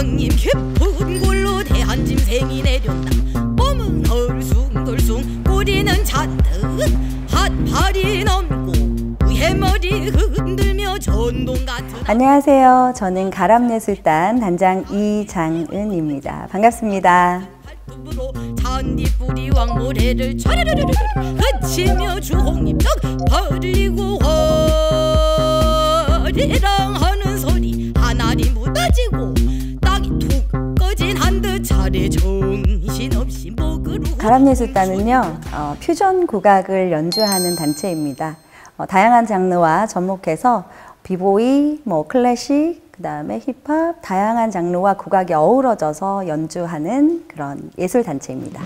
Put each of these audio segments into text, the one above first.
형님 깊은 골로 대한 짐승이 내렸다. 몸은 덜숭덜숭 꼬리는 잔뜩 핫팔이 넘고 위에 머리 흔들며 전동 같은. 안녕하세요. 저는 가람예술단 단장 이장은입니다. 반갑습니다. 잔디뿌리왕 모래를 촤르르르르 그치며 주홍잎 쩍 벌리고 허리랑 하는 소리 하나리 무너지고 땅이 툭 꺼진 한 듯 차례 정신없이 목으로. 가람예술단은요 퓨전 국악을 연주하는 단체입니다. 다양한 장르와 접목해서 비보이, 클래식, 그 다음에 힙합, 다양한 장르와 국악이 어우러져서 연주하는 그런 예술 단체입니다.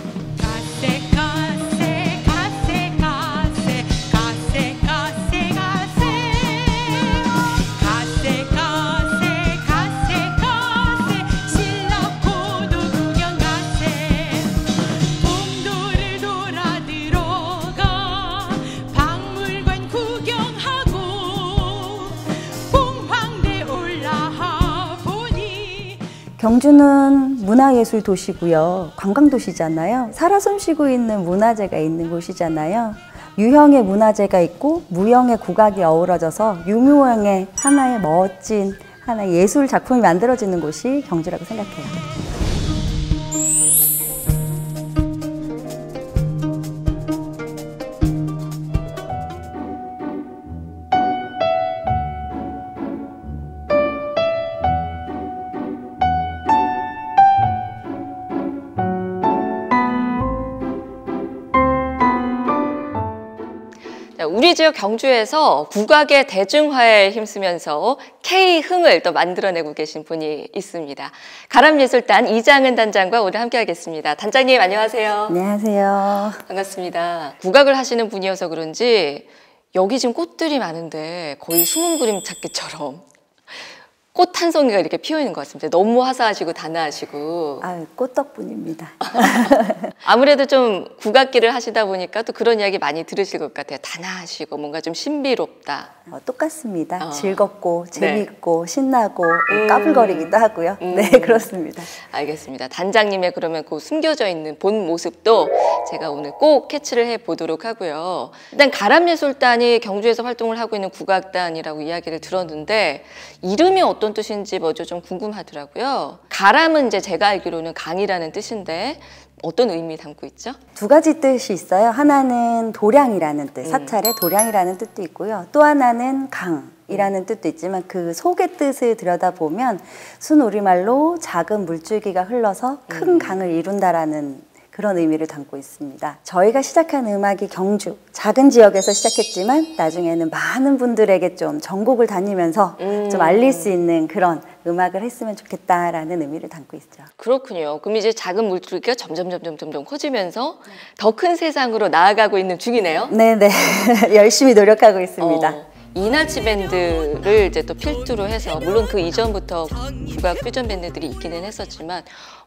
경주는 문화예술 도시고요. 관광도시잖아요. 살아 숨쉬고 있는 문화재가 있는 곳이잖아요. 유형의 문화재가 있고 무형의 국악이 어우러져서 유무형의 하나의 멋진 하나의 예술 작품이 만들어지는 곳이 경주라고 생각해요. 우리 지역 경주에서 국악의 대중화에 힘쓰면서 K흥을 또 만들어내고 계신 분이 있습니다. 가람예술단 이장은 단장과 오늘 함께하겠습니다. 단장님 안녕하세요. 안녕하세요. 반갑습니다. 국악을 하시는 분이어서 그런지 여기 지금 꽃들이 많은데 거의 숨은 그림 찾기처럼 꽃 한 송이가 이렇게 피어 있는 것 같습니다. 너무 화사하시고 단아하시고. 꽃 덕분입니다. 아무래도 좀 국악기를 하시다 보니까 또 그런 이야기 많이 들으실 것 같아요. 단아하시고 뭔가 좀 신비롭다. 똑같습니다. 즐겁고 재미있고 네. 신나고 까불거리기도 하고요. 네, 그렇습니다. 알겠습니다. 단장님의 그러면 그 숨겨져 있는 본 모습도 제가 오늘 꼭 캐치를 해보도록 하고요. 일단 가람예술단이 경주에서 활동을 하고 있는 국악단이라고 이야기를 들었는데 이름이 어떤 뜻인지 먼저 좀 궁금하더라고요. 가람은 이제 제가 알기로는 강이라는 뜻인데 어떤 의미 담고 있죠? 두 가지 뜻이 있어요. 하나는 도량이라는 뜻, 사찰의 도량이라는 뜻도 있고요. 또 하나는 강이라는 뜻도 있지만 그 속의 뜻을 들여다보면 순우리말로 작은 물줄기가 흘러서 큰 강을 이룬다라는 그런 의미를 담고 있습니다. 저희가 시작한 음악이 경주, 작은 지역에서 시작했지만 나중에는 많은 분들에게 좀 전국을 다니면서 좀 알릴 수 있는 그런 음악을 했으면 좋겠다라는 의미를 담고 있죠. 그렇군요. 그럼 이제 작은 물줄기가 점점 커지면서 더 큰 세상으로 나아가고 있는 중이네요. 네네. 열심히 노력하고 있습니다. 이날치 밴드를 이제 또 필두로 해서 물론 그 이전부터 국악 퓨전 밴드들이 있기는 했었지만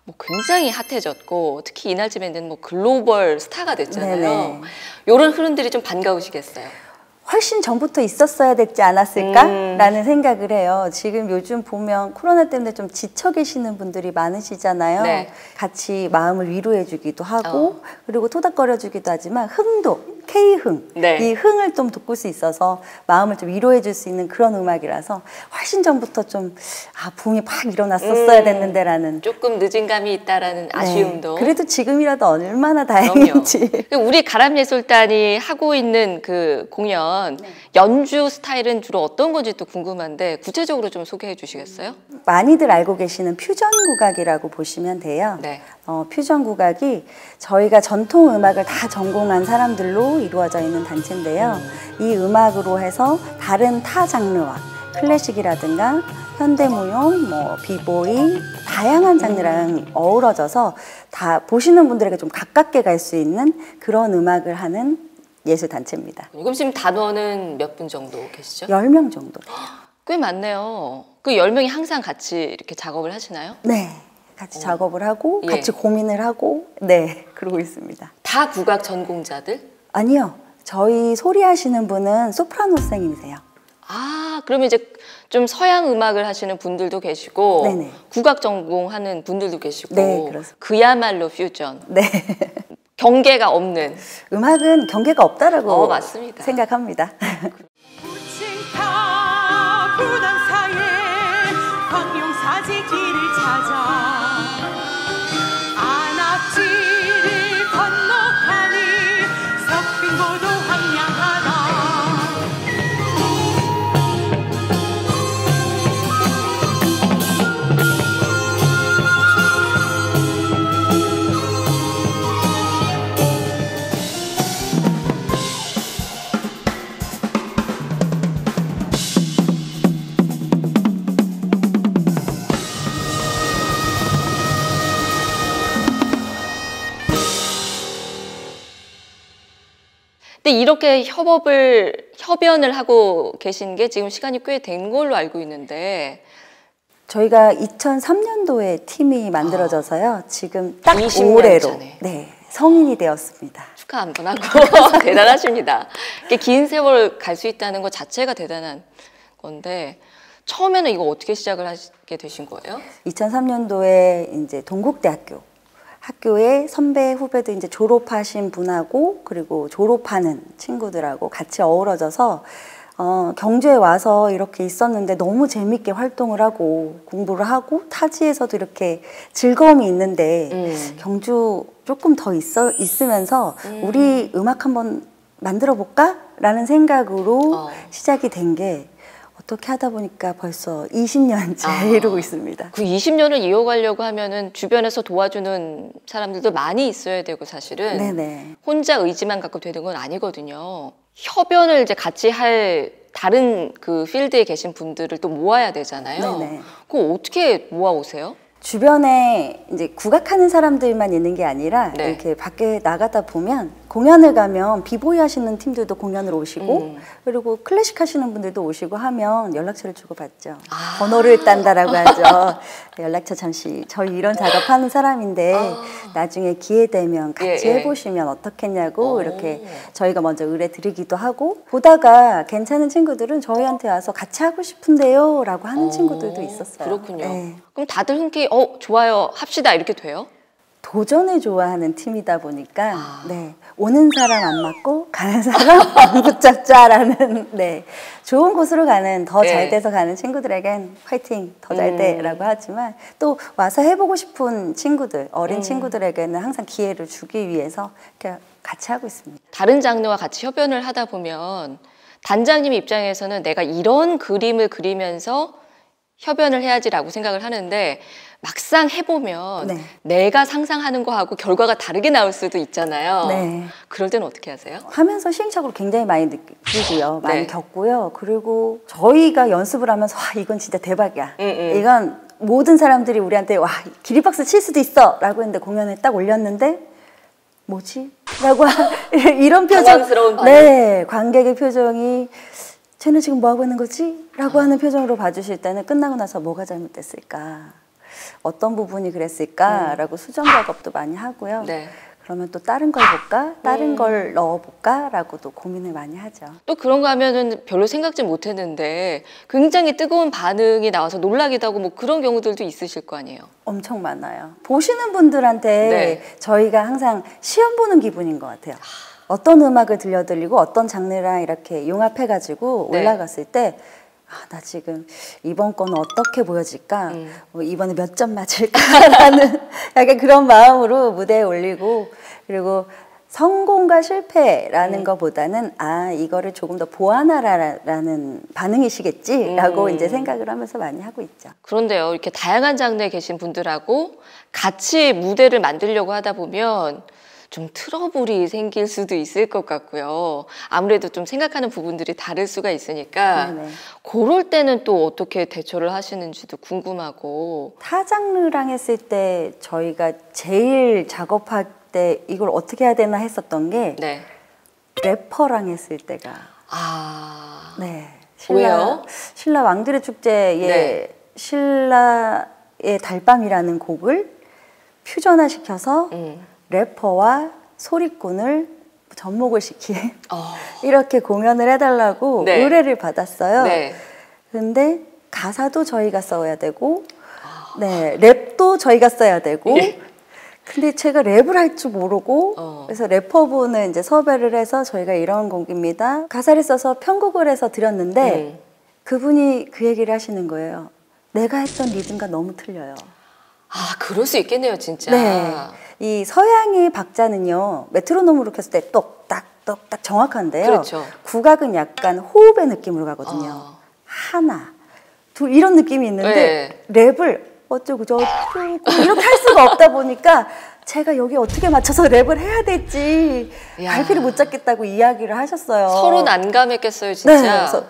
뭐 굉장히 핫해졌고 특히 이날치 밴드는 뭐 글로벌 스타가 됐잖아요. 이런 흐름들이 좀 반가우시겠어요? 훨씬 전부터 있었어야 됐지 않았을까라는 생각을 해요. 지금 요즘 보면 코로나 때문에 좀 지쳐 계시는 분들이 많으시잖아요. 네. 같이 마음을 위로해 주기도 하고 그리고 토닥거려 주기도 하지만 흥도 K흥, 이 흥을 좀 돋굴 수 있어서 마음을 좀 위로해 줄 수 있는 그런 음악이라서 훨씬 전부터 좀 붐이 팍 일어났었어야 됐는데 라는 조금 늦은 감이 있다라는 아쉬움도. 그래도 지금이라도 얼마나 다행인지. 우리 가람예술단이 하고 있는 그 공연 연주 스타일은 주로 어떤 건지 또 궁금한데 구체적으로 좀 소개해 주시겠어요? 많이들 알고 계시는 퓨전 국악이라고 보시면 돼요. 퓨전 국악이 저희가 전통 음악을 다 전공한 사람들로 이루어져 있는 단체인데요. 이 음악으로 해서 다른 타 장르와 클래식이라든가 현대무용, 비보이, 다양한 장르랑 어우러져서 다 보시는 분들에게 좀 가깝게 갈 수 있는 그런 음악을 하는 예술단체입니다. 그럼 지금 단원은 몇 분 정도 계시죠? 10명 정도 돼요. 꽤 많네요. 그 10명이 항상 같이 이렇게 작업을 하시나요? 네. 같이 작업을 하고 같이 고민을 하고 그러고 있습니다. 다 국악 전공자들? 아니요. 저희 소리 하시는 분은 소프라노 선생님이세요. 그러면 이제 좀 서양 음악을 하시는 분들도 계시고 네네. 국악 전공하는 분들도 계시고 네, 그렇습니다. 그야말로 퓨전. 네. 경계가 없는. 음악은 경계가 없다라고 맞습니다. 생각합니다. 부층타 부단사에 광룡사지 길을 찾아 안압지를 건너가니 석빙고도 황량하다. 근데 이렇게 협연을 하고 계신 게 지금 시간이 꽤 된 걸로 알고 있는데 저희가 2003년도에 팀이 만들어져서요. 지금 딱 20년 올해로 전에. 네, 성인이 되었습니다. 축하 한번 하고 대단하십니다. 이렇게 긴 세월 갈 수 있다는 것 자체가 대단한 건데 처음에는 이거 어떻게 시작을 하게 되신 거예요? 2003년도에 이제 동국대학교 학교에 선배 후배들 이제 졸업하신 분하고 그리고 졸업하는 친구들하고 같이 어우러져서 경주에 와서 이렇게 있었는데 너무 재밌게 활동을 하고 공부를 하고 타지에서도 이렇게 즐거움이 있는데 경주 조금 더 있으면서 우리 음악 한번 만들어 볼까? 라는 생각으로 시작이 된 게 어떻게 하다 보니까 벌써 20년째 이루고 있습니다. 그 20년을 이어가려고 하면은 주변에서 도와주는 사람들도 많이 있어야 되고 사실은 네네. 혼자 의지만 갖고 되는 건 아니거든요. 협연을 이제 같이 할 다른 그 필드에 계신 분들을 또 모아야 되잖아요. 네네. 그거 어떻게 모아오세요? 주변에 이제 국악하는 사람들만 있는 게 아니라 네. 이렇게 밖에 나가다 보면 공연을 가면 비보이 하시는 팀들도 공연을 오시고 그리고 클래식 하시는 분들도 오시고 하면 연락처를 주고받죠. 번호를 딴다라고 하죠. 연락처 잠시 저희 이런 작업하는 사람인데 나중에 기회 되면 같이 해보시면 어떻겠냐고 이렇게 저희가 먼저 의뢰 드리기도 하고 보다가 괜찮은 친구들은 저희한테 와서 같이 하고 싶은데요 라고 하는 친구들도 있었어요. 그렇군요. 네. 그럼 다들 흔쾌히 좋아요 합시다 이렇게 돼요? 도전을 좋아하는 팀이다 보니까 네, 오는 사람 안 맞고 가는 사람 안 붙잡자라는 네, 좋은 곳으로 가는 더 잘 돼서 가는 친구들에겐 화이팅 더 잘 돼라고 하지만 또 와서 해보고 싶은 친구들 어린 친구들에게는 항상 기회를 주기 위해서 이렇게 같이 하고 있습니다. 다른 장르와 같이 협연을 하다 보면 단장님 입장에서는 내가 이런 그림을 그리면서 협연을 해야지라고 생각을 하는데 막상 해보면 네. 내가 상상하는 거하고 결과가 다르게 나올 수도 있잖아요. 네. 그럴 때는 어떻게 하세요? 하면서 시행착오를 굉장히 많이 느끼고요. 많이 네. 겪고요. 그리고 저희가 연습을 하면서 와 이건 진짜 대박이야. 이건 모든 사람들이 우리한테 와 기립박수 칠 수도 있어 라고 했는데 공연에 딱 올렸는데 뭐지? 라고 이런 표정. 당황스러운 반응. 네. 관객의 표정이 쟤는 지금 뭐 하고 있는 거지? 라고 하는 표정으로 봐주실 때는 끝나고 나서 뭐가 잘못됐을까? 어떤 부분이 그랬을까? 라고 수정 작업도 많이 하고요. 네. 그러면 또 다른 걸 볼까? 다른 걸 넣어볼까? 라고도 고민을 많이 하죠. 또 그런 거 하면은 별로 생각지 못했는데 굉장히 뜨거운 반응이 나와서 놀라기도 하고 뭐 그런 경우들도 있으실 거 아니에요? 엄청 많아요. 보시는 분들한테 네. 저희가 항상 시험 보는 기분인 것 같아요. 어떤 음악을 들려드리고 어떤 장르랑 이렇게 융합해가지고 네. 올라갔을 때 나 지금 이번 거는 어떻게 보여질까? 뭐 이번에 몇 점 맞을까라는 약간 그런 마음으로 무대에 올리고 그리고 성공과 실패라는 것보다는 이거를 조금 더 보완하라라는 반응이시겠지라고 이제 생각을 하면서 많이 하고 있죠. 그런데요, 이렇게 다양한 장르에 계신 분들하고 같이 무대를 만들려고 하다 보면 좀 트러블이 생길 수도 있을 것 같고요. 아무래도 좀 생각하는 부분들이 다를 수가 있으니까 네네. 그럴 때는 또 어떻게 대처를 하시는지도 궁금하고. 타 장르랑 했을 때 저희가 제일 작업할 때 이걸 어떻게 해야 되나 했었던 게 네. 래퍼랑 했을 때가 네. 왜요? 신라 왕들의 축제의 네. 신라의 달밤이라는 곡을 퓨전화시켜서 래퍼와 소리꾼을 접목을 시킨 이렇게 공연을 해달라고 네. 의뢰를 받았어요. 네. 근데 가사도 저희가 써야 되고, 네, 랩도 저희가 써야 되고, 예. 근데 제가 랩을 할 줄 모르고, 그래서 래퍼분을 이제 섭외를 해서 저희가 이런 곡입니다. 가사를 써서 편곡을 해서 드렸는데, 그분이 그 얘기를 하시는 거예요. 내가 했던 리듬과 너무 틀려요. 아, 그럴 수 있겠네요, 진짜. 네. 이 서양의 박자는요, 메트로놈으로 켰을 때 똑딱, 똑딱 정확한데요. 그렇죠. 국악은 약간 호흡의 느낌으로 가거든요. 하나, 둘, 이런 느낌이 있는데, 랩을 어쩌고 저쩌고 이렇게 할 수가 없다 보니까 제가 여기 어떻게 맞춰서 랩을 해야 될지 갈피를 못 잡겠다고 이야기를 하셨어요. 서로 난감했겠어요, 진짜. 네, 그래서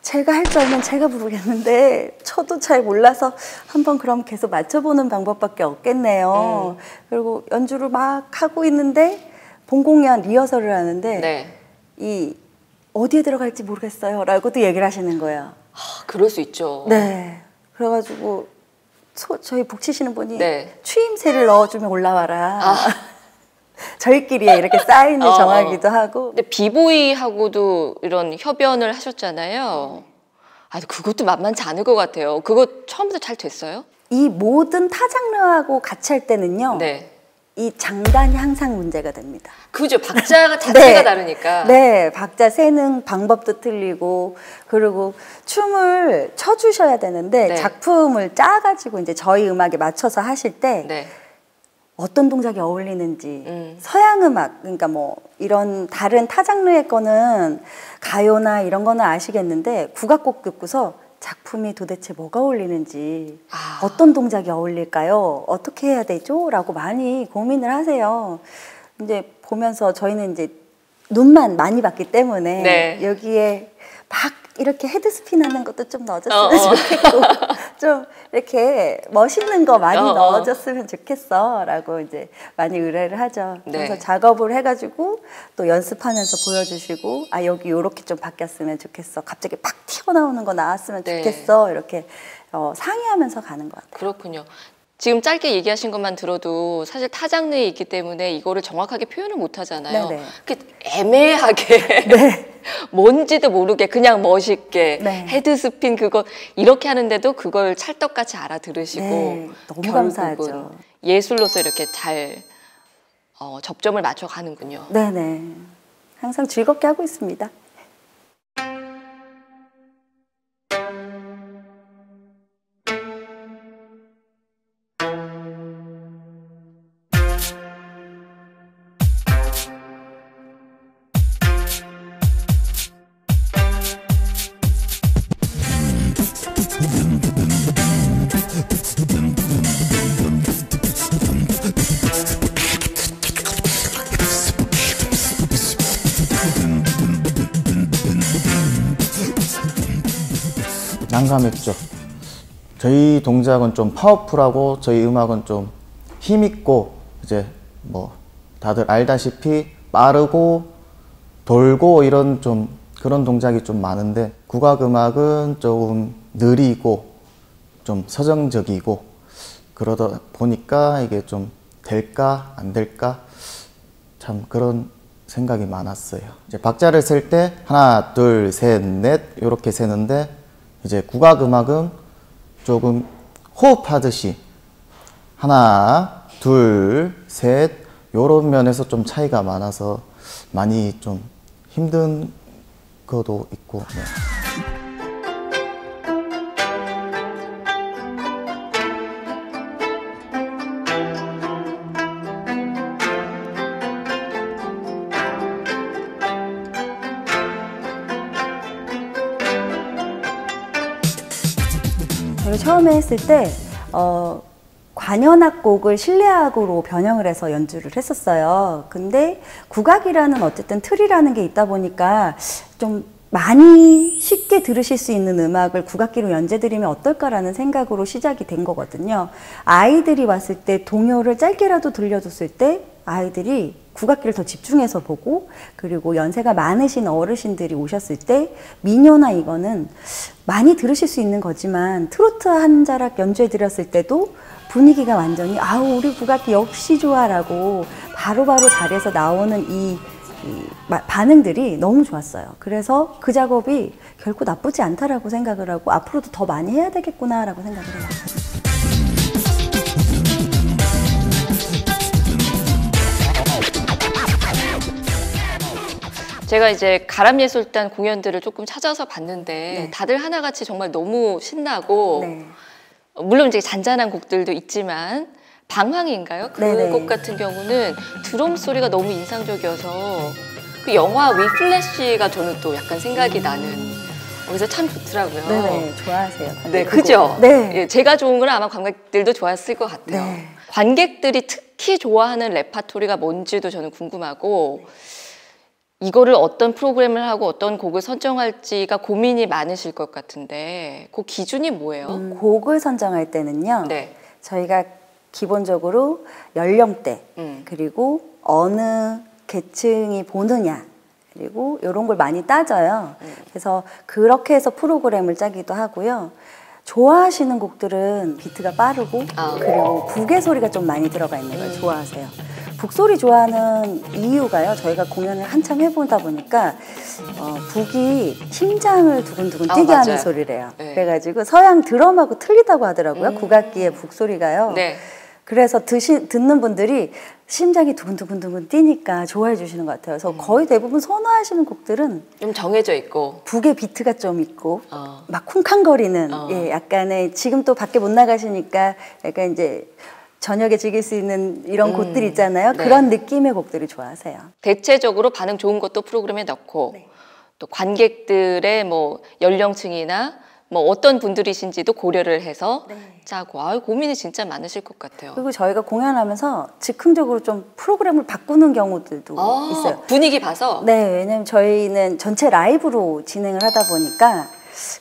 제가 할 줄 알면 제가 부르겠는데 저도 잘 몰라서 한번 그럼 계속 맞춰보는 방법밖에 없겠네요. 그리고 연주를 막 하고 있는데 본공연 리허설을 하는데 네. 이 어디에 들어갈지 모르겠어요 라고도 얘기를 하시는 거예요. 아, 그럴 수 있죠. 네. 그래가지고 저희 북 치시는 분이 네. 추임새를 넣어주면 올라와라. 저희끼리 이렇게 사인을 정하기도 하고. 근데 비보이하고도 이런 협연을 하셨잖아요. 아, 그것도 만만치 않을 것 같아요. 그거 처음부터 잘 됐어요? 이 모든 타 장르하고 같이 할 때는요. 네. 이 장단이 항상 문제가 됩니다. 그죠. 박자가 자체가 네. 다르니까. 네, 박자 세는 방법도 틀리고, 그리고 춤을 춰주셔야 되는데, 네. 작품을 짜가지고 이제 저희 음악에 맞춰서 하실 때, 네. 어떤 동작이 어울리는지, 서양 음악, 그러니까 뭐, 이런 다른 타 장르의 거는 가요나 이런 거는 아시겠는데, 국악곡 듣고서 작품이 도대체 뭐가 어울리는지, 어떤 동작이 어울릴까요? 어떻게 해야 되죠? 라고 많이 고민을 하세요. 이제 보면서 저희는 이제 눈만 많이 봤기 때문에 네. 여기에 막 이렇게 헤드스핀 하는 것도 좀 넣어줬으면 좋겠고 좀 이렇게 멋있는 거 많이 넣어줬으면 좋겠어 라고 이제 많이 의뢰를 하죠. 네. 그래서 작업을 해가지고 또 연습하면서 보여주시고 아 여기 요렇게 좀 바뀌었으면 좋겠어. 갑자기 팍 튀어나오는 거 나왔으면 네. 좋겠어. 이렇게 상의하면서 가는 것 같아요. 그렇군요. 지금 짧게 얘기하신 것만 들어도 사실 타 장르에 있기 때문에 이거를 정확하게 표현을 못 하잖아요. 네네. 그게 애매하게 네. 뭔지도 모르게 그냥 멋있게 네. 헤드스핀 그거 이렇게 하는데도 그걸 찰떡같이 알아들으시고 네, 너무 결국은 감사하죠. 예술로서 이렇게 잘 접점을 맞춰 가는군요. 네네. 항상 즐겁게 하고 있습니다. 난감했죠. 저희 동작은 좀 파워풀하고 저희 음악은 좀 힘있고 이제 뭐 다들 알다시피 빠르고 돌고 이런 좀 그런 동작이 좀 많은데 국악 음악은 조금 느리고 좀 서정적이고 그러다 보니까 이게 좀 될까 안 될까 참 그런 생각이 많았어요. 이제 박자를 셀 때 하나 둘 셋 넷 이렇게 세는데 이제 국악 음악은 조금 호흡하듯이 하나, 둘, 셋 요런 면에서 좀 차이가 많아서 많이 좀 힘든 것도 있고 네. 제가 처음에 했을 때 관현악 곡을 실내악으로 변형을 해서 연주를 했었어요. 근데 국악이라는 어쨌든 틀이라는 게 있다 보니까 좀 많이 쉽게 들으실 수 있는 음악을 국악기로 연주드리면 어떨까라는 생각으로 시작이 된 거거든요. 아이들이 왔을 때 동요를 짧게라도 들려줬을 때 아이들이 국악기를 더 집중해서 보고 그리고 연세가 많으신 어르신들이 오셨을 때 민요나 이거는 많이 들으실 수 있는 거지만 트로트 한 자락 연주해 드렸을 때도 분위기가 완전히 아우 우리 국악기 역시 좋아 라고 바로바로 자리에서 나오는 이 반응들이 너무 좋았어요. 그래서 그 작업이 결코 나쁘지 않다라고 생각을 하고 앞으로도 더 많이 해야 되겠구나라고 생각을 해요. 제가 이제 가람예술단 공연들을 조금 찾아서 봤는데 네. 다들 하나같이 정말 너무 신나고 네. 물론 이제 잔잔한 곡들도 있지만 방황인가요? 그 네네. 곡 같은 경우는 드럼 소리가 너무 인상적이어서 그 영화 위플래시가 저는 또 약간 생각이 나는 그래서 참 좋더라고요. 네네, 좋아하세요. 네, 그죠? 네. 예, 제가 좋은 건 아마 관객들도 좋았을 것 같아요. 네. 관객들이 특히 좋아하는 레파토리가 뭔지도 저는 궁금하고 이거를 어떤 프로그램을 하고 어떤 곡을 선정할지가 고민이 많으실 것 같은데 그 기준이 뭐예요? 곡을 선정할 때는요. 네. 저희가 기본적으로 연령대 그리고 어느 계층이 보느냐 그리고 이런 걸 많이 따져요. 그래서 그렇게 해서 프로그램을 짜기도 하고요. 좋아하시는 곡들은 비트가 빠르고 그리고 북의 소리가 좀 많이 들어가 있는 걸 좋아하세요. 북소리 좋아하는 이유가요. 저희가 공연을 한참 해보다 보니까 북이 심장을 두근두근 뛰게 하는 맞아요. 소리래요. 네. 그래가지고 서양 드럼하고 틀리다고 하더라고요. 국악기의 북소리가요. 네. 그래서 듣는 분들이 심장이 두근두근두근 뛰니까 좋아해 주시는 것 같아요. 그래서 거의 대부분 선호하시는 곡들은 좀 정해져 있고 북의 비트가 좀 있고 막 쿵쾅거리는 예, 약간의 지금 또 밖에 못 나가시니까 약간 이제 저녁에 즐길 수 있는 이런 곡들 있잖아요. 네. 그런 느낌의 곡들을 좋아하세요. 대체적으로 반응 좋은 것도 프로그램에 넣고 또 관객들의 뭐 연령층이나 뭐 어떤 분들이신지도 고려를 해서 짜고 고민이 진짜 많으실 것 같아요. 그리고 저희가 공연하면서 즉흥적으로 좀 프로그램을 바꾸는 경우들도 있어요. 분위기 봐서? 네, 왜냐면 저희는 전체 라이브로 진행을 하다 보니까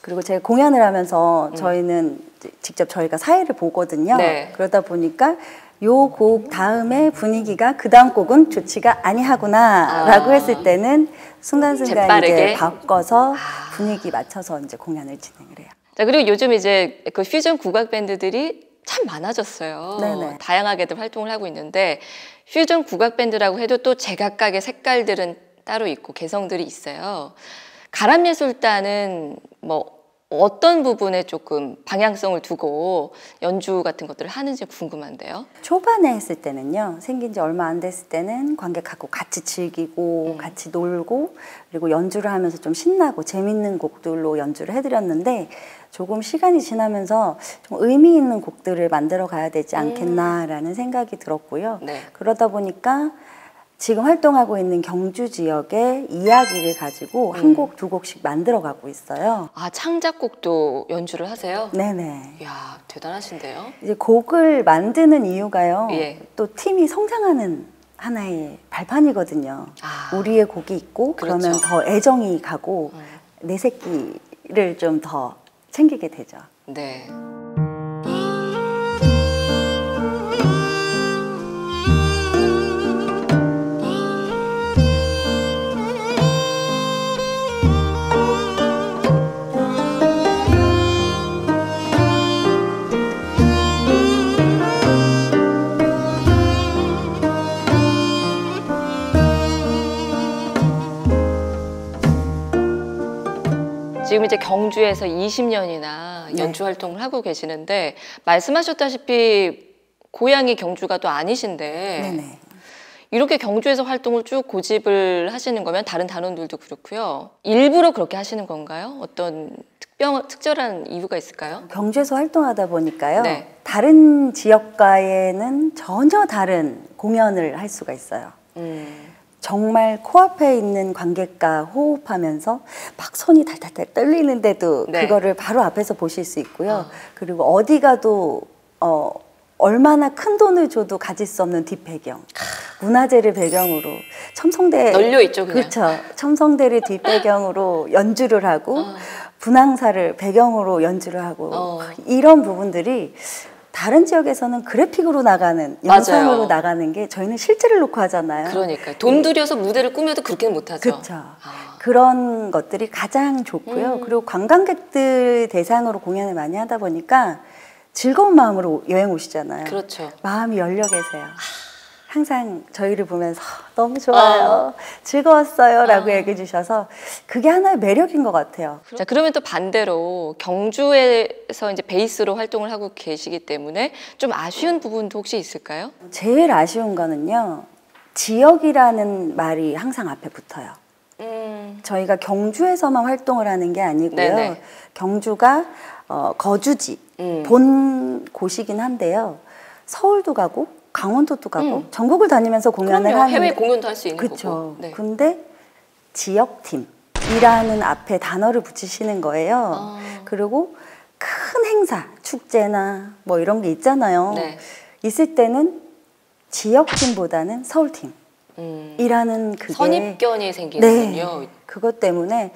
그리고 제가 공연을 하면서 저희는 직접 저희가 사회를 보거든요. 네. 그러다 보니까 요 곡 다음에 분위기가 그 다음 곡은 좋지가 아니하구나 라고 했을 때는 순간순간 재빠르게? 이제 바꿔서 분위기 맞춰서 이제 공연을 진행을 해요. 자, 그리고 요즘 이제 그 퓨전 국악 밴드들이 참 많아졌어요. 네네. 다양하게들 활동을 하고 있는데 퓨전 국악 밴드라고 해도 또 제각각의 색깔들은 따로 있고 개성들이 있어요. 가람예술단은 뭐 어떤 부분에 조금 방향성을 두고 연주 같은 것들을 하는지 궁금한데요. 초반에 했을 때는요. 생긴 지 얼마 안 됐을 때는 관객하고 같이 즐기고 같이 놀고 그리고 연주를 하면서 좀 신나고 재밌는 곡들로 연주를 해드렸는데 조금 시간이 지나면서 좀 의미 있는 곡들을 만들어 가야 되지 않겠나라는 생각이 들었고요. 네. 그러다 보니까 지금 활동하고 있는 경주 지역의 이야기를 가지고 한 곡, 두 곡씩 만들어 가고 있어요. 아, 창작곡도 연주를 하세요? 네네. 이야, 대단하신데요? 이제 곡을 만드는 이유가요. 예. 또 팀이 성장하는 하나의 발판이거든요. 우리의 곡이 있고 그렇죠. 그러면 더 애정이 가고 내 새끼를 좀 더 챙기게 되죠. 네. 지금 이제 경주에서 20년이나 연주 활동을 하고 계시는데 말씀하셨다시피 고향이 경주가 또 아니신데 네네. 이렇게 경주에서 활동을 쭉 고집을 하시는 거면 다른 단원들도 그렇고요. 일부러 그렇게 하시는 건가요? 어떤 특별한 이유가 있을까요? 경주에서 활동하다 보니까요. 네. 다른 지역과에는 전혀 다른 공연을 할 수가 있어요. 정말 코앞에 있는 관객과 호흡하면서 막 손이 달달달 떨리는데도 네. 그거를 바로 앞에서 보실 수 있고요. 그리고 어디 가도 얼마나 큰 돈을 줘도 가질 수 없는 뒷배경. 문화재를 배경으로 첨성대 널려 있죠, 그냥. 그렇죠. 첨성대를 뒷배경으로 연주를 하고 분황사를 배경으로 연주를 하고 이런 부분들이 다른 지역에서는 그래픽으로 나가는 영상으로 나가는 게 저희는 실제를 놓고 하잖아요. 그러니까요. 돈 들여서 무대를 꾸며도 그렇게는 못하죠. 그렇죠. 그런 것들이 가장 좋고요. 그리고 관광객들 대상으로 공연을 많이 하다 보니까 즐거운 마음으로 여행 오시잖아요. 그렇죠. 마음이 열려 계세요. 항상 저희를 보면서 너무 좋아요, 즐거웠어요 라고 얘기해 주셔서 그게 하나의 매력인 것 같아요. 자, 그러면 또 반대로 경주에서 이제 베이스로 활동을 하고 계시기 때문에 좀 아쉬운 부분도 혹시 있을까요? 제일 아쉬운 거는요, 지역이라는 말이 항상 앞에 붙어요. 저희가 경주에서만 활동을 하는 게 아니고요. 네네. 경주가 거주지, 본 곳이긴 한데요. 서울도 가고 강원도도 가고 전국을 다니면서 공연을 그럼요. 하는데 해외 공연도 할 수 있는 그쵸. 거고. 네. 근데 지역팀이라는 앞에 단어를 붙이시는 거예요. 그리고 큰 행사, 축제나 뭐 이런 게 있잖아요. 네. 있을 때는 지역팀보다는 서울팀. 이라는 그게 선입견이 생기는군요. 네, 그것 때문에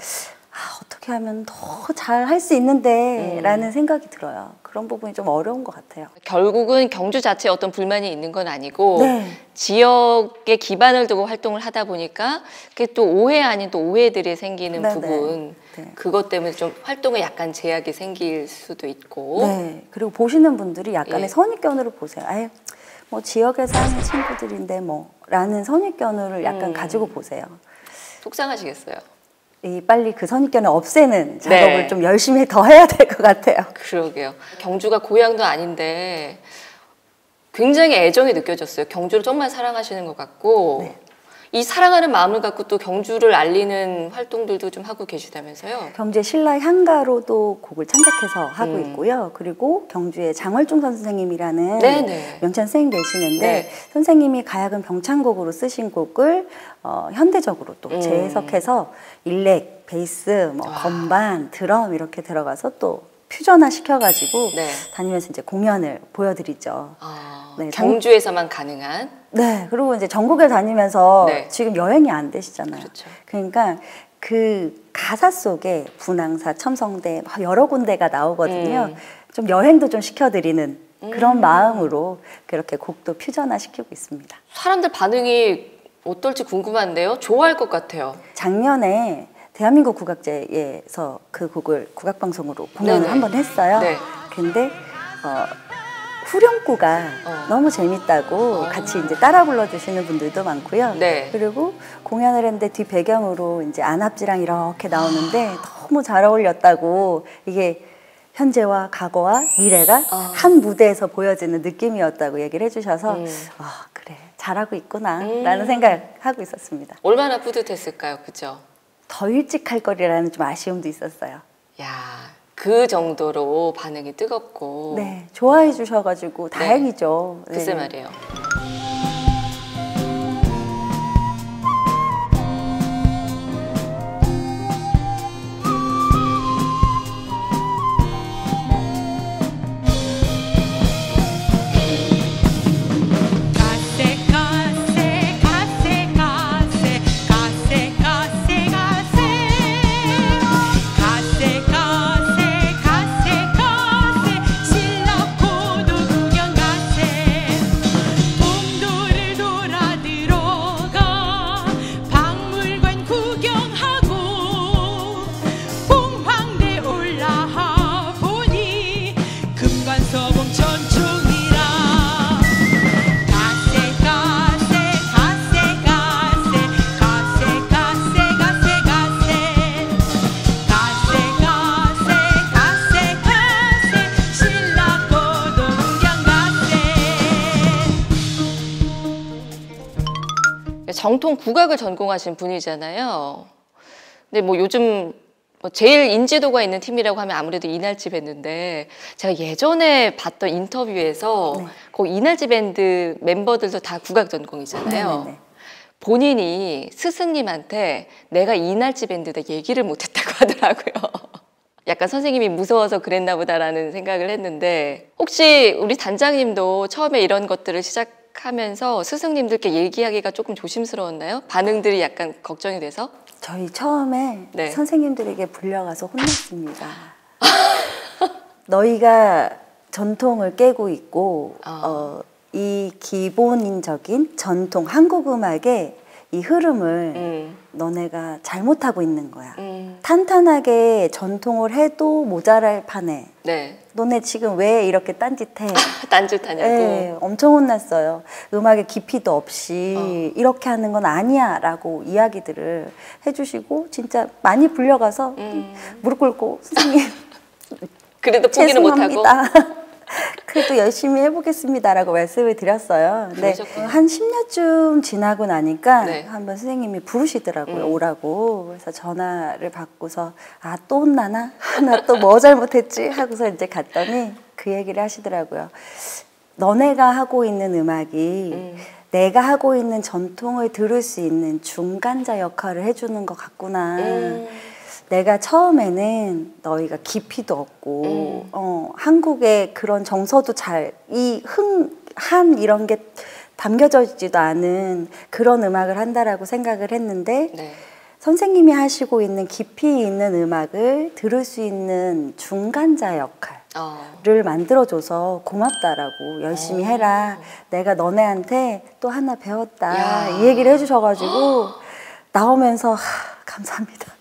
어떻게 하면 더 잘 할 수 있는데 라는 생각이 들어요. 그런 부분이 좀 어려운 것 같아요. 결국은 경주 자체에 어떤 불만이 있는 건 아니고 네. 지역에 기반을 두고 활동을 하다 보니까 그게 또 오해 아닌 또 오해들이 생기는 네네. 부분, 네. 그것 때문에 좀 활동에 약간 제약이 생길 수도 있고. 네, 그리고 보시는 분들이 약간의 예. 선입견으로 보세요. 아예 뭐 지역에서 하는 친구들인데 뭐 라는 선입견을 약간 가지고 보세요. 속상하시겠어요. 빨리 그 선입견을 없애는 작업을 네. 좀 열심히 더 해야 될 것 같아요. 그러게요. 경주가 고향도 아닌데 굉장히 애정이 느껴졌어요. 경주를 정말 사랑하시는 것 같고 네. 이 사랑하는 마음을 갖고 또 경주를 알리는 활동들도 좀 하고 계시다면서요? 경주의 신라 향가로도 곡을 창작해서 하고 있고요. 그리고 경주에 장월중 선생님이라는 네네. 명찬 선생님 계시는데 네. 선생님이 가야금 병창곡으로 쓰신 곡을 현대적으로 또 재해석해서 일렉, 베이스, 뭐 건반, 드럼 이렇게 들어가서 또 퓨전화 시켜가지고 네. 다니면서 이제 공연을 보여드리죠. 네, 경주에서만 가능한. 네, 그리고 이제 전국을 다니면서 네. 지금 여행이 안 되시잖아요. 그렇죠. 그러니까 그 가사 속에 분황사, 첨성대 막 여러 군데가 나오거든요. 좀 여행도 좀 시켜드리는 그런 마음으로 그렇게 곡도 퓨전화 시키고 있습니다. 사람들 반응이 어떨지 궁금한데요. 좋아할 것 같아요. 작년에 대한민국 국악제에서 그 곡을 국악방송으로 공연을 네네. 한번 했어요. 네. 근데 후렴구가 너무 재밌다고 같이 이제 따라 불러주시는 분들도 많고요. 네. 그리고 공연을 했는데 뒤 배경으로 이제 안압지랑 이렇게 나오는데 너무 잘 어울렸다고, 이게 현재와 과거와 미래가 한 무대에서 보여지는 느낌이었다고 얘기를 해주셔서 그래 잘하고 있구나 라는 생각하고 있었습니다. 얼마나 뿌듯했을까요? 그죠? 더 일찍 할 거리라는 좀 아쉬움도 있었어요. 야, 그 정도로 반응이 뜨겁고. 네, 좋아해 주셔가지고 다행이죠. 글쎄 네. 말이에요. 가세 가세 가세 가세 가세 가세 가세 가세 가세 가세 신라 고도 구경 가세 봄도를 돌아 들어가 박물관 구경하고 봉황대 올라와 보니 금관서봉 전총이라 가세 가세 가세 가세 가세 가세 가세 가세 가세 가세 신라 고도 구경 가세. 정통 국악을 전공하신 분이잖아요. 근데 뭐 요즘 뭐 제일 인지도가 있는 팀이라고 하면 아무래도 이날치 밴드인데, 제가 예전에 봤던 인터뷰에서 그 이날치 밴드 멤버들도 다 국악 전공이잖아요. 네네네. 본인이 스승님한테 내가 이날치 밴드다 얘기를 못했다고 하더라고요. 약간 선생님이 무서워서 그랬나 보다라는 생각을 했는데, 혹시 우리 단장님도 처음에 이런 것들을 시작하면서 스승님들께 얘기하기가 조금 조심스러웠나요? 반응들이 약간 걱정이 돼서? 저희 처음에 네. 선생님들에게 불려가서 혼났습니다. 너희가 전통을 깨고 있고 이 기본적인 전통 한국 음악의 이 흐름을 너네가 잘못하고 있는 거야. 탄탄하게 전통을 해도 모자랄 판에 네. 너네 지금 왜 이렇게 딴짓해? 딴짓하냐고. 네, 엄청 혼났어요. 음악의 깊이도 없이 이렇게 하는 건 아니야 라고 이야기들을 해주시고 진짜 많이 불려가서 무릎 꿇고 선생님 그래도 포기는 못하고. 죄송합니다. 그래도 열심히 해보겠습니다라고 말씀을 드렸어요. 근데 그러셨구나. 한 10년쯤 지나고 나니까 네. 한번 선생님이 부르시더라고요. 오라고. 그래서 전화를 받고서 아, 또 혼나나? 나 또 뭐 잘못했지? 하고서 이제 갔더니 그 얘기를 하시더라고요. 너네가 하고 있는 음악이 내가 하고 있는 전통을 들을 수 있는 중간자 역할을 해주는 것 같구나. 내가 처음에는 너희가 깊이도 없고 한국의 그런 정서도 잘 이 흥한 이런 게 담겨져 있지도 않은 그런 음악을 한다라고 생각을 했는데 네. 선생님이 하시고 있는 깊이 있는 음악을 들을 수 있는 중간자 역할을 만들어줘서 고맙다라고 열심히 해라. 내가 너네한테 또 하나 배웠다. 야. 이 얘기를 해주셔가지고 나오면서 감사합니다.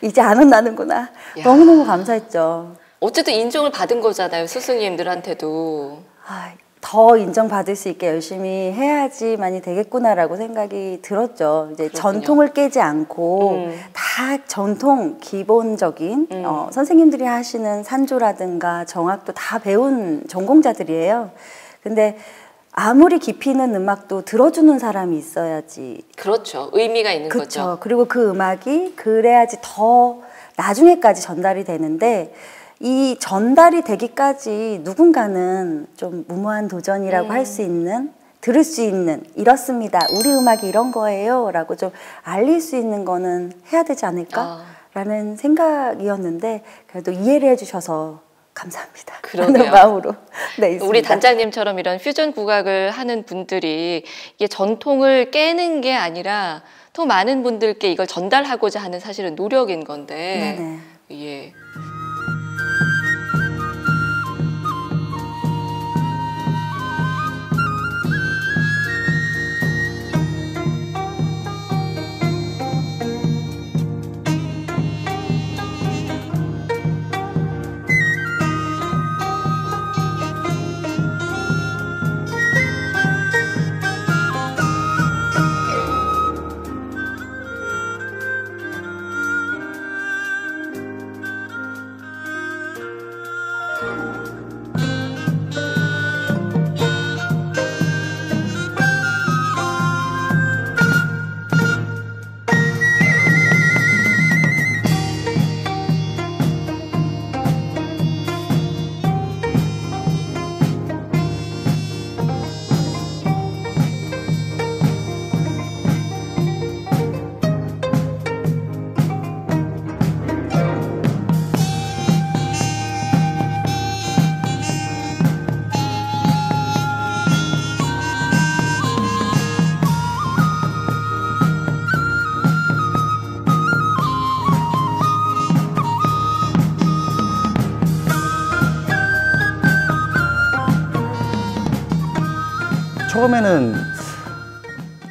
이제 안 혼나는구나. 야. 너무너무 감사했죠. 어쨌든 인정을 받은 거잖아요. 스승님들한테도. 아, 더 인정받을 수 있게 열심히 해야지만이 되겠구나라고 생각이 들었죠. 이제 그렇군요. 전통을 깨지 않고 다 전통 기본적인 선생님들이 하시는 산조라든가 정악도 다 배운 전공자들이에요. 근데 아무리 깊이 있는 음악도 들어주는 사람이 있어야지. 그렇죠. 의미가 있는 그렇죠. 거죠. 그리고 그 음악이 그래야지 더 나중에까지 전달이 되는데 이 전달이 되기까지 누군가는 좀 무모한 도전이라고 할 수 있는 들을 수 있는 이렇습니다. 우리 음악이 이런 거예요. 라고 좀 알릴 수 있는 거는 해야 되지 않을까? 라는 생각이었는데 그래도 이해를 해주셔서 감사합니다. 그러네요. 라는 마음으로 네, 있습니다. 우리 단장님처럼 이런 퓨전 국악을 하는 분들이 이게 전통을 깨는 게 아니라 더 많은 분들께 이걸 전달하고자 하는 사실은 노력인 건데. 네네. 예. 처음에는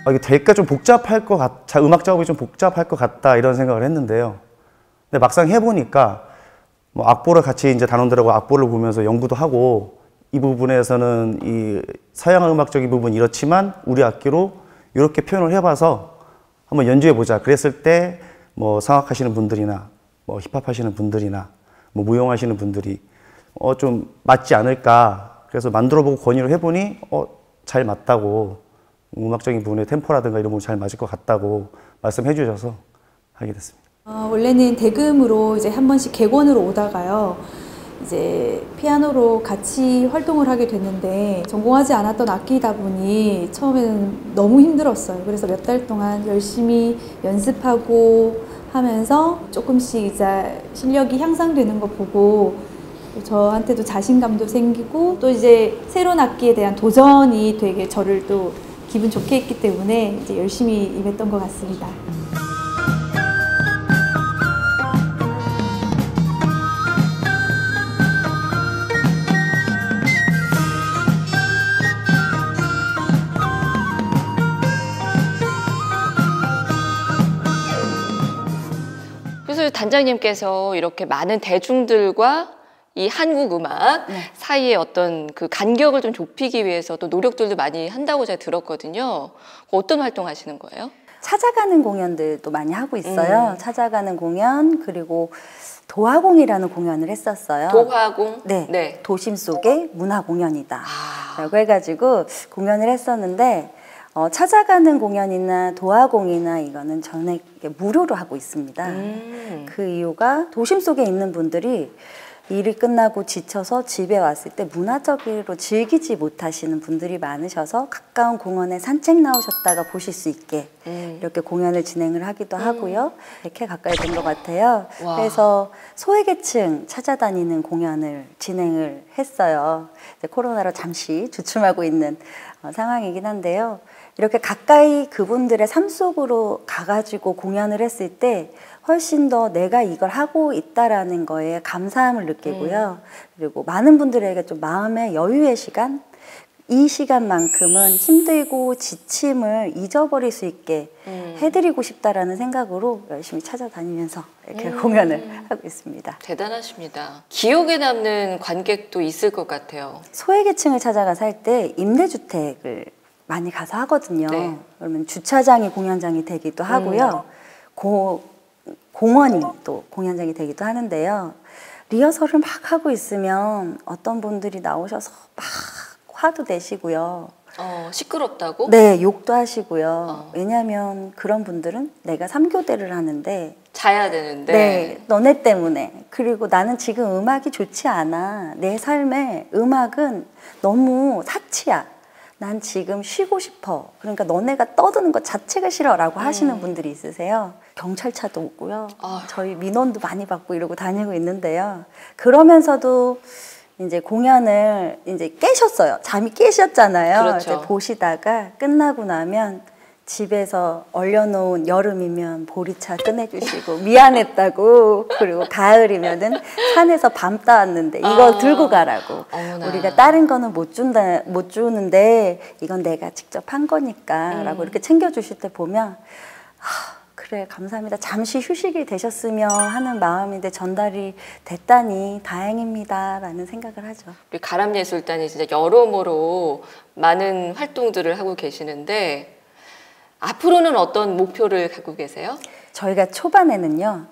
이게 될까 좀 복잡할 것 같아, 음악 작업이 좀 복잡할 것 같다 이런 생각을 했는데요. 근데 막상 해보니까 뭐 악보를 같이 이제 단원들하고 악보를 보면서 연구도 하고 이 부분에서는 이 서양 음악적인 부분 이렇지만 우리 악기로 이렇게 표현을 해봐서 한번 연주해 보자. 그랬을 때 뭐 성악하시는 분들이나 뭐 힙합 하시는 분들이나 뭐 무용하시는 분들이 좀 맞지 않을까. 그래서 만들어보고 권유를 해보니 잘 맞다고, 음악적인 부분의 템포라든가 이런 부분 잘 맞을 것 같다고 말씀해 주셔서 하게 됐습니다. 원래는 대금으로 이제 한 번씩 객원으로 오다가요, 이제 피아노로 같이 활동을 하게 됐는데 전공하지 않았던 악기이다 보니 처음에는 너무 힘들었어요. 그래서 몇 달 동안 열심히 연습하고 하면서 조금씩 이제 실력이 향상되는 거 보고 저한테도 자신감도 생기고 또 이제 새로운 악기에 대한 도전이 되게 저를 또 기분 좋게 했기 때문에 이제 열심히 임했던 것 같습니다. 단장님께서 이렇게 많은 대중들과 이 한국 음악 사이에 어떤 그 간격을 좀 좁히기 위해서 또 노력들도 많이 한다고 제가 들었거든요. 어떤 활동 하시는 거예요? 찾아가는 공연들도 많이 하고 있어요. 찾아가는 공연, 그리고 도화공이라는 공연을 했었어요. 도화공? 네. 도심 속의 문화 공연이다. 라고 해가지고 공연을 했었는데, 찾아가는 공연이나 도화공이나 이거는 전에 무료로 하고 있습니다. 그 이유가 도심 속에 있는 분들이 일이 끝나고 지쳐서 집에 왔을 때 문화적으로 즐기지 못하시는 분들이 많으셔서 가까운 공원에 산책 나오셨다가 보실 수 있게 이렇게 공연을 진행을 하기도 하고요. 100회 가까이 된 것 같아요. 와. 그래서 소외계층 찾아다니는 공연을 진행을 했어요. 이제 코로나로 잠시 주춤하고 있는 상황이긴 한데요. 이렇게 가까이 그분들의 삶 속으로 가가지고 공연을 했을 때 훨씬 더 내가 이걸 하고 있다라는 거에 감사함을 느끼고요. 그리고 많은 분들에게 좀 마음의 여유의 시간, 이 시간만큼은 힘들고 지침을 잊어버릴 수 있게 해드리고 싶다라는 생각으로 열심히 찾아다니면서 이렇게 공연을 하고 있습니다. 대단하십니다. 기억에 남는 관객도 있을 것 같아요. 소외계층을 찾아가서 할 때 임대주택을 많이 가서 하거든요. 네. 그러면 주차장이 공연장이 되기도 하고요. 공원이 또 공연장이 되기도 하는데요. 리허설을 막 하고 있으면 어떤 분들이 나오셔서 막 화도 내시고요. 시끄럽다고? 네, 욕도 하시고요. 왜냐하면 그런 분들은 내가 3교대를 하는데 자야 되는데. 네, 너네 때문에. 그리고 나는 지금 음악이 좋지 않아. 내 삶에 음악은 너무 사치야. 난 지금 쉬고 싶어. 그러니까 너네가 떠드는 것 자체가 싫어라고 하시는 분들이 있으세요. 경찰차도 오고요. 저희 민원도 많이 받고 이러고 다니고 있는데요. 그러면서도 이제 공연을 이제 깨셨어요. 잠이 깨셨잖아요. 그렇죠. 이제 보시다가 끝나고 나면 집에서 얼려놓은 여름이면 보리차 꺼내주시고 미안했다고, 그리고 가을이면은 산에서 밤 따왔는데 이거 들고 가라고. 어머나. 우리가 다른 거는 못 주는데 이건 내가 직접 한 거니까라고 이렇게 챙겨주실 때 보면 그래, 감사합니다. 잠시 휴식이 되셨으면 하는 마음인데 전달이 됐다니 다행입니다라는 생각을 하죠. 우리 가람예술단이 진짜 여러모로 많은 활동들을 하고 계시는데 앞으로는 어떤 목표를 갖고 계세요? 저희가 초반에는요,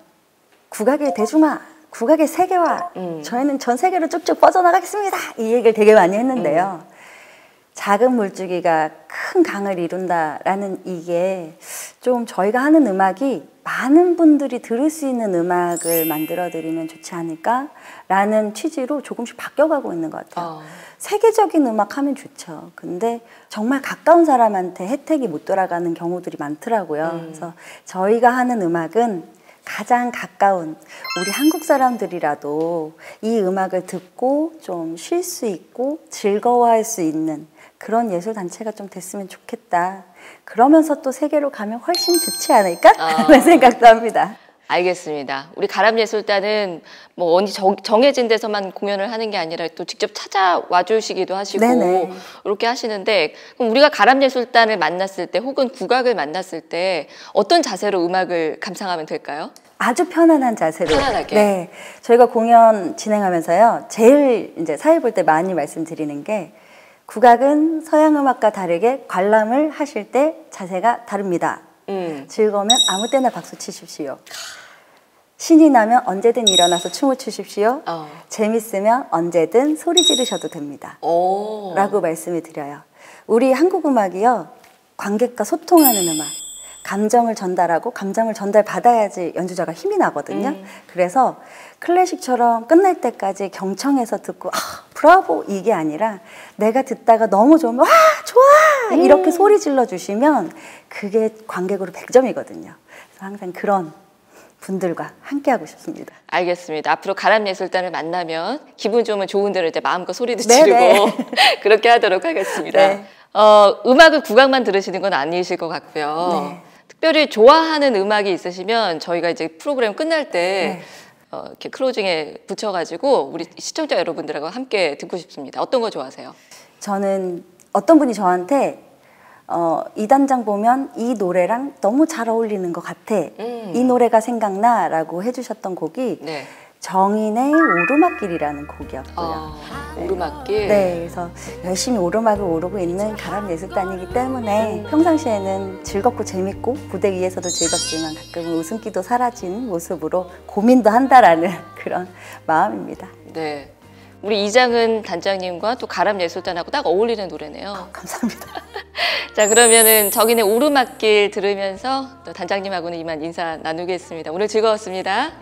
국악의 대중화, 국악의 세계화, 저희는 전 세계로 쭉쭉 뻗어나가겠습니다, 이 얘기를 되게 많이 했는데요. 작은 물줄기가 큰 강을 이룬다라는 이게 좀 저희가 하는 음악이 많은 분들이 들을 수 있는 음악을 만들어드리면 좋지 않을까라는 취지로 조금씩 바뀌어가고 있는 것 같아요. 세계적인 음악 하면 좋죠. 근데 정말 가까운 사람한테 혜택이 못 돌아가는 경우들이 많더라고요. 그래서 저희가 하는 음악은 가장 가까운 우리 한국 사람들이라도 이 음악을 듣고 좀 쉴 수 있고 즐거워할 수 있는 그런 예술단체가 좀 됐으면 좋겠다. 그러면서 또 세계로 가면 훨씬 좋지 않을까? 라는 생각도 합니다. 알겠습니다. 우리 가람예술단은 뭐 어디 정해진 데서만 공연을 하는 게 아니라 또 직접 찾아와 주시기도 하시고 네네. 이렇게 하시는데, 그럼 우리가 가람예술단을 만났을 때 혹은 국악을 만났을 때 어떤 자세로 음악을 감상하면 될까요? 아주 편안한 자세로. 편안하게. 네. 저희가 공연 진행하면서요, 제일 이제 사회 볼 때 많이 말씀드리는 게, 국악은 서양 음악과 다르게 관람을 하실 때 자세가 다릅니다. 즐거우면 아무 때나 박수 치십시오. 신이 나면 언제든 일어나서 춤을 추십시오. 재밌으면 언제든 소리 지르셔도 됩니다. 라고 말씀을 드려요. 우리 한국 음악이요, 관객과 소통하는 음악, 감정을 전달하고 감정을 전달받아야지 연주자가 힘이 나거든요. 그래서 클래식처럼 끝날 때까지 경청해서 듣고 브라보 이게 아니라 내가 듣다가 너무 좋으면 와 좋아 이렇게 소리 질러 주시면 그게 관객으로 100점이거든요. 그래서 항상 그런 분들과 함께하고 싶습니다. 알겠습니다. 앞으로 가람예술단을 만나면 기분 좋으면 좋은 대로 이제 마음껏 소리도 네네. 지르고 그렇게 하도록 하겠습니다. 네. 음악을 국악만 들으시는 건 아니실 것 같고요. 네. 특별히 좋아하는 음악이 있으시면 저희가 이제 프로그램 끝날 때 이렇게 클로징에 붙여가지고 우리 시청자 여러분들하고 함께 듣고 싶습니다. 어떤 거 좋아하세요? 저는 어떤 분이 저한테 이 단장 보면 이 노래랑 너무 잘 어울리는 것 같아. 이 노래가 생각나 라고 해주셨던 곡이 네. 정인의 오르막길이라는 곡이었고요. 오르막길. 네, 그래서 열심히 오르막을 오르고 있는 가람예술단이기 때문에 평상시에는 즐겁고 재밌고 무대 위에서도 즐겁지만 가끔은 웃음기도 사라진 모습으로 고민도 한다라는 그런 마음입니다. 네. 우리 이장은 단장님과 또 가람예술단하고 딱 어울리는 노래네요. 감사합니다. 자, 그러면은 정인의 오르막길 들으면서 또 단장님하고는 이만 인사 나누겠습니다. 오늘 즐거웠습니다.